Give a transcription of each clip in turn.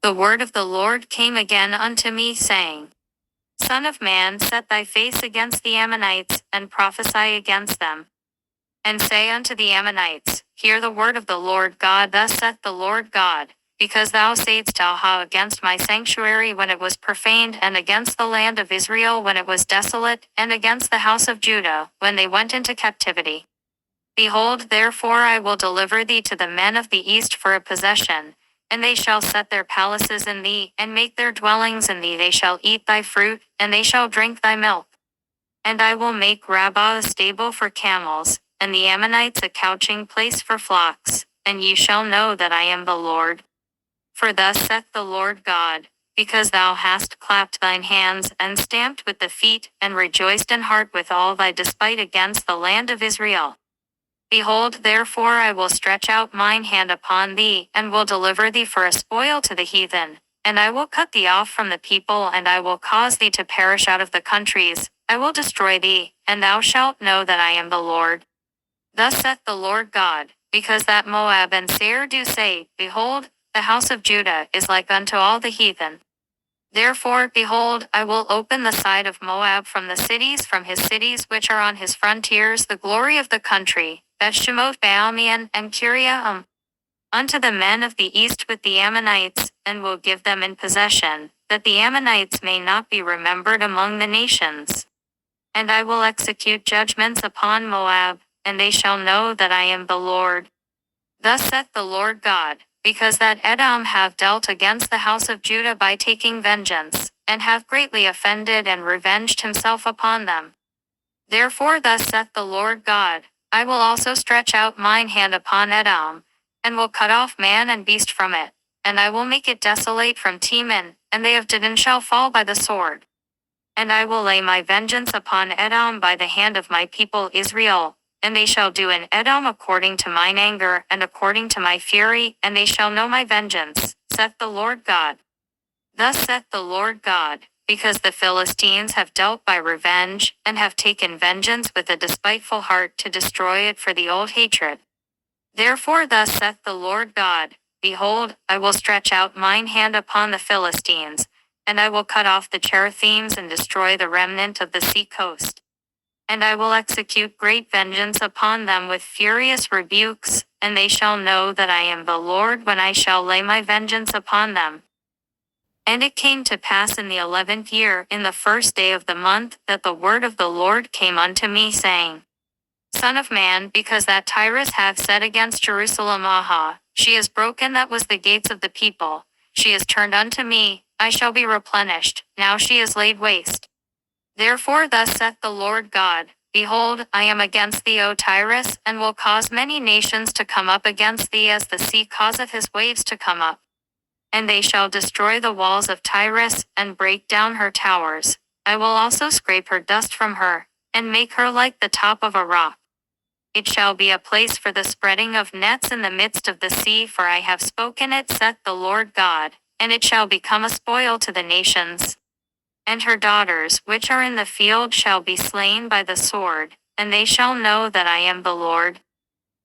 The word of the Lord came again unto me, saying, Son of man, set thy face against the Ammonites, and prophesy against them. And say unto the Ammonites, Hear the word of the Lord God. Thus saith the Lord God, because thou saidst Aha against my sanctuary when it was profaned, and against the land of Israel when it was desolate, and against the house of Judah when they went into captivity. Behold, therefore I will deliver thee to the men of the east for a possession, and they shall set their palaces in thee, and make their dwellings in thee. They shall eat thy fruit, and they shall drink thy milk. And I will make Rabbah a stable for camels, and the Ammonites a couching place for flocks, and ye shall know that I am the Lord. For thus saith the Lord God, because thou hast clapped thine hands, and stamped with the feet, and rejoiced in heart with all thy despite against the land of Israel. Behold, therefore I will stretch out mine hand upon thee, and will deliver thee for a spoil to the heathen, and I will cut thee off from the people, and I will cause thee to perish out of the countries. I will destroy thee, and thou shalt know that I am the Lord. Thus saith the Lord God, because that Moab and Tyre do say, Behold, the house of Judah is like unto all the heathen. Therefore, behold, I will open the side of Moab from his cities which are on his frontiers, the glory of the country, Beth-Shemoth, Baalmeon, and Kiriaim, unto the men of the east with the Ammonites, and will give them in possession, that the Ammonites may not be remembered among the nations. And I will execute judgments upon Moab, and they shall know that I am the Lord. Thus saith the Lord God, because that Edom have dealt against the house of Judah by taking vengeance, and hath greatly offended and revenged himself upon them. Therefore thus saith the Lord God, I will also stretch out mine hand upon Edom, and will cut off man and beast from it, and I will make it desolate from Teman, and they of Dedan shall fall by the sword. And I will lay my vengeance upon Edom by the hand of my people Israel, and they shall do in Edom according to mine anger and according to my fury, and they shall know my vengeance, saith the Lord God. Thus saith the Lord God, because the Philistines have dealt by revenge, and have taken vengeance with a despiteful heart to destroy it for the old hatred. Therefore thus saith the Lord God, Behold, I will stretch out mine hand upon the Philistines, and I will cut off the Cherethims and destroy the remnant of the sea coast. And I will execute great vengeance upon them with furious rebukes, and they shall know that I am the Lord when I shall lay my vengeance upon them. And it came to pass in the 11th year, in the first day of the month, that the word of the Lord came unto me, saying, Son of man, because that Tyre hath said against Jerusalem, Aha, she is broken that was the gates of the people, she is turned unto me, I shall be replenished, now she is laid waste. Therefore thus saith the Lord God, Behold, I am against thee, O Tyre, and will cause many nations to come up against thee as the sea causeth his waves to come up. And they shall destroy the walls of Tyre, and break down her towers. I will also scrape her dust from her, and make her like the top of a rock. It shall be a place for the spreading of nets in the midst of the sea, for I have spoken it, saith the Lord God, and it shall become a spoil to the nations. And her daughters which are in the field shall be slain by the sword, and they shall know that I am the Lord.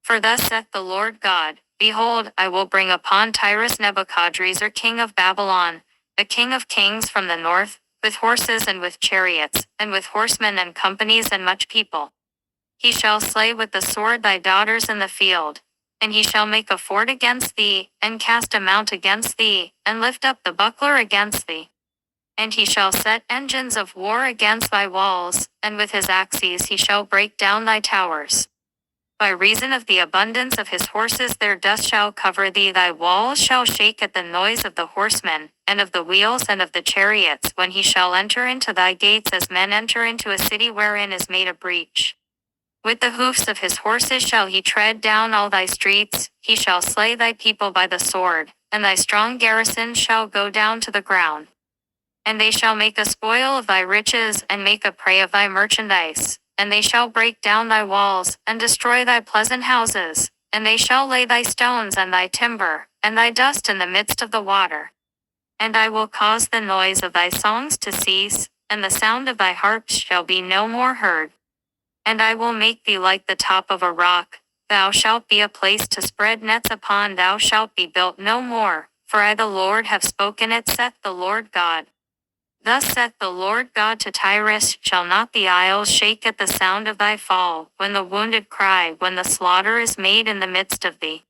For thus saith the Lord God, Behold, I will bring upon Tyre Nebuchadrezzar king of Babylon, the king of kings from the north, with horses and with chariots, and with horsemen and companies and much people. He shall slay with the sword thy daughters in the field, and he shall make a fort against thee, and cast a mount against thee, and lift up the buckler against thee. And he shall set engines of war against thy walls, and with his axes he shall break down thy towers. By reason of the abundance of his horses their dust shall cover thee, thy walls shall shake at the noise of the horsemen, and of the wheels and of the chariots, when he shall enter into thy gates as men enter into a city wherein is made a breach. With the hoofs of his horses shall he tread down all thy streets, he shall slay thy people by the sword, and thy strong garrisons shall go down to the ground. And they shall make a spoil of thy riches, and make a prey of thy merchandise, and they shall break down thy walls, and destroy thy pleasant houses, and they shall lay thy stones and thy timber, and thy dust in the midst of the water. And I will cause the noise of thy songs to cease, and the sound of thy harps shall be no more heard. And I will make thee like the top of a rock, thou shalt be a place to spread nets upon, thou shalt be built no more, For I the Lord have spoken it, saith the Lord God. Thus saith the Lord God to Tyre, shall not the isles shake at the sound of thy fall, when the wounded cry, when the slaughter is made in the midst of thee?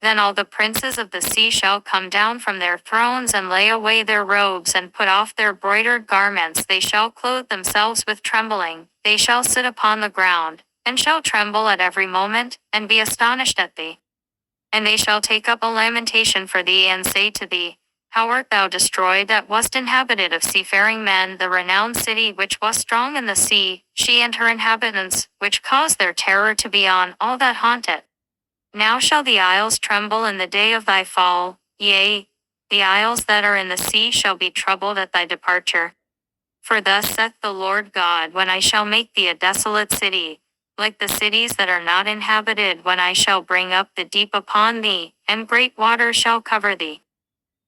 Then all the princes of the sea shall come down from their thrones and lay away their robes and put off their broidered garments. They shall clothe themselves with trembling. They shall sit upon the ground, and shall tremble at every moment, and be astonished at thee. And they shall take up a lamentation for thee, and say to thee, How art thou destroyed that wast inhabited of seafaring men, the renowned city which was strong in the sea, she and her inhabitants, which caused their terror to be on all that haunt it? Now shall the isles tremble in the day of thy fall, yea, the isles that are in the sea shall be troubled at thy departure. For thus saith the Lord God, when I shall make thee a desolate city, like the cities that are not inhabited, when I shall bring up the deep upon thee, and great waters shall cover thee.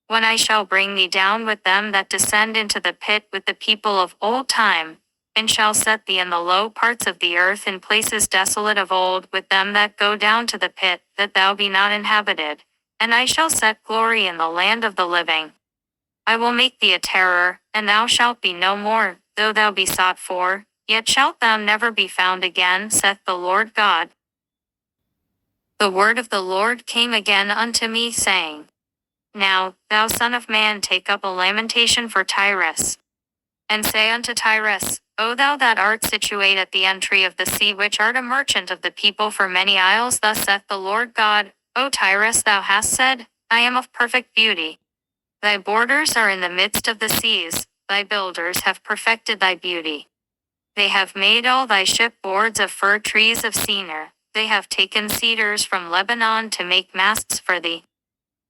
When I shall bring thee down with them that descend into the pit with the people of old time, and shall set thee in the low parts of the earth in places desolate of old, with them that go down to the pit, that thou be not inhabited, and I shall set glory in the land of the living. I will make thee a terror, and thou shalt be no more, though thou be sought for, yet shalt thou never be found again, saith the Lord God. The word of the Lord came again unto me, saying, Now, thou son of man, take up a lamentation for Tyre, and say unto Tyre, O thou that art situate at the entry of the sea, which art a merchant of the people for many isles, thus saith the Lord God, O Tyre, thou hast said, I am of perfect beauty. Thy borders are in the midst of the seas, thy builders have perfected thy beauty. They have made all thy shipboards of fir trees of Senir, they have taken cedars from Lebanon to make masts for thee.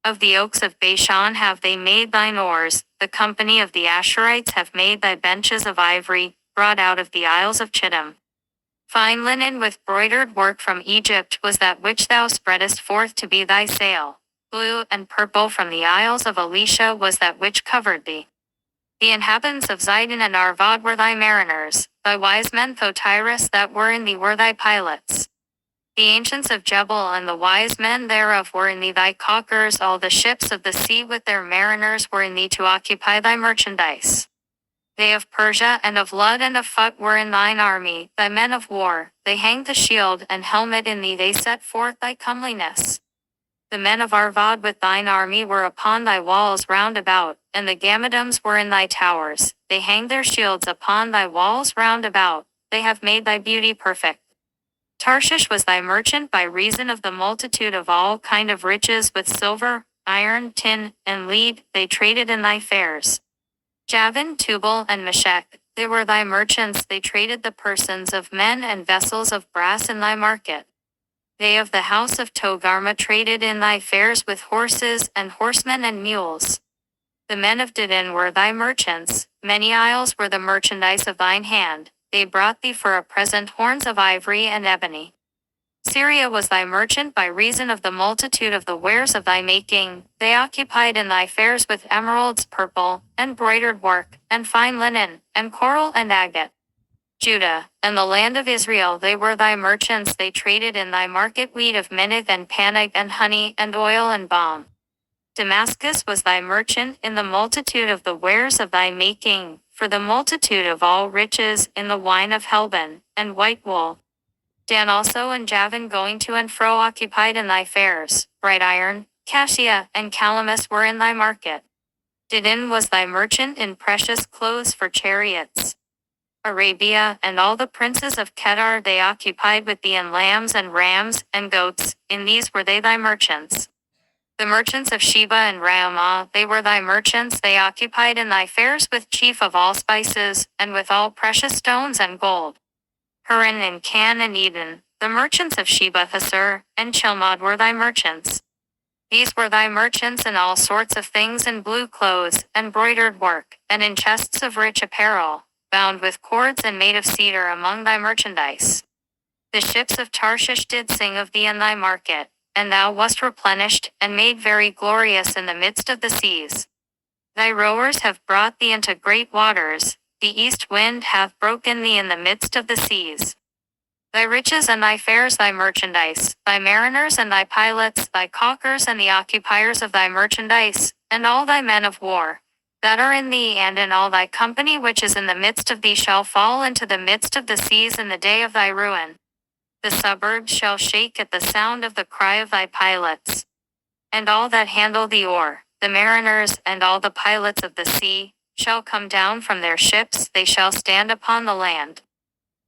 Of the oaks of Bashan have they made thine oars, the company of the Asherites have made thy benches of ivory, brought out of the isles of Chittim. Fine linen with broidered work from Egypt was that which thou spreadest forth to be thy sail. Blue and purple from the isles of Elisha was that which covered thee. The inhabitants of Zidon and Arvad were thy mariners, thy wise men Thotirus that were in thee were thy pilots. The ancients of Jebel and the wise men thereof were in thee thy caulkers, all the ships of the sea with their mariners were in thee to occupy thy merchandise. They of Persia and of Lud and of Phut were in thine army, thy men of war, they hanged the shield and helmet in thee, they set forth thy comeliness. The men of Arvad with thine army were upon thy walls round about, and the Gammadims were in thy towers, they hanged their shields upon thy walls round about, they have made thy beauty perfect. Tarshish was thy merchant by reason of the multitude of all kind of riches, with silver, iron, tin, and lead, they traded in thy fairs. Javan, Tubal, and Meshech, they were thy merchants, they traded the persons of men and vessels of brass in thy market. They of the house of Togarmah traded in thy fairs with horses and horsemen and mules. The men of Dedan were thy merchants, many isles were the merchandise of thine hand, they brought thee for a present horns of ivory and ebony. Syria was thy merchant by reason of the multitude of the wares of thy making, they occupied in thy fairs with emeralds, purple, and broidered work, and fine linen, and coral and agate. Judah, and the land of Israel, they were thy merchants, they traded in thy market wheat of Minnith and Panag and honey and oil and balm. Damascus was thy merchant in the multitude of the wares of thy making, for the multitude of all riches in the wine of Helbon, and white wool. Dan also and Javan going to and fro occupied in thy fairs, bright iron, cassia, and calamus were in thy market. Dedan was thy merchant in precious clothes for chariots. Arabia and all the princes of Kedar they occupied with thee in lambs and rams and goats, in these were they thy merchants. The merchants of Sheba and Raamah, they were thy merchants, they occupied in thy fairs with chief of all spices, and with all precious stones and gold. Haran and Can and Eden, the merchants of Sheba Hasur, and Chilmad were thy merchants. These were thy merchants in all sorts of things, in blue clothes, and broidered work, and in chests of rich apparel, bound with cords and made of cedar among thy merchandise. The ships of Tarshish did sing of thee in thy market, and thou wast replenished, and made very glorious in the midst of the seas. Thy rowers have brought thee into great waters, the east wind hath broken thee in the midst of the seas. Thy riches and thy fares, thy merchandise, thy mariners and thy pilots, thy caulkers and the occupiers of thy merchandise, and all thy men of war, that are in thee, and in all thy company which is in the midst of thee, shall fall into the midst of the seas in the day of thy ruin. The suburbs shall shake at the sound of the cry of thy pilots. And all that handle the oar, the mariners, and all the pilots of the sea, shall come down from their ships, they shall stand upon the land,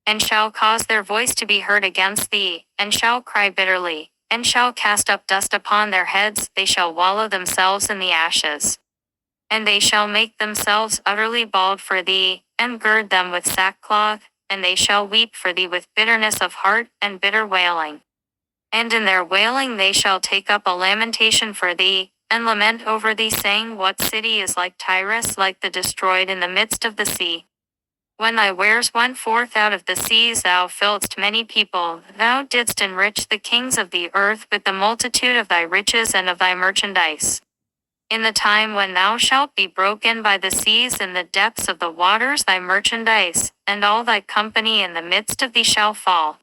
and shall cause their voice to be heard against thee, and shall cry bitterly, and shall cast up dust upon their heads, they shall wallow themselves in the ashes. And they shall make themselves utterly bald for thee, and gird them with sackcloth, and they shall weep for thee with bitterness of heart and bitter wailing. And in their wailing they shall take up a lamentation for thee, and lament over thee, saying, What city is like Tyre, like the destroyed in the midst of the sea? When thy wares went forth out of the seas, thou filledst many people, thou didst enrich the kings of the earth with the multitude of thy riches and of thy merchandise. In the time when thou shalt be broken by the seas in the depths of the waters, thy merchandise, and all thy company in the midst of thee shall fall.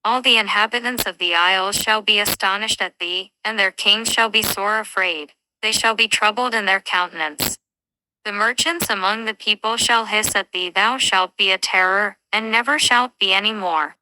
All the inhabitants of the isles shall be astonished at thee, and their kings shall be sore afraid, they shall be troubled in their countenance. The merchants among the people shall hiss at thee, thou shalt be a terror, and never shalt be any more.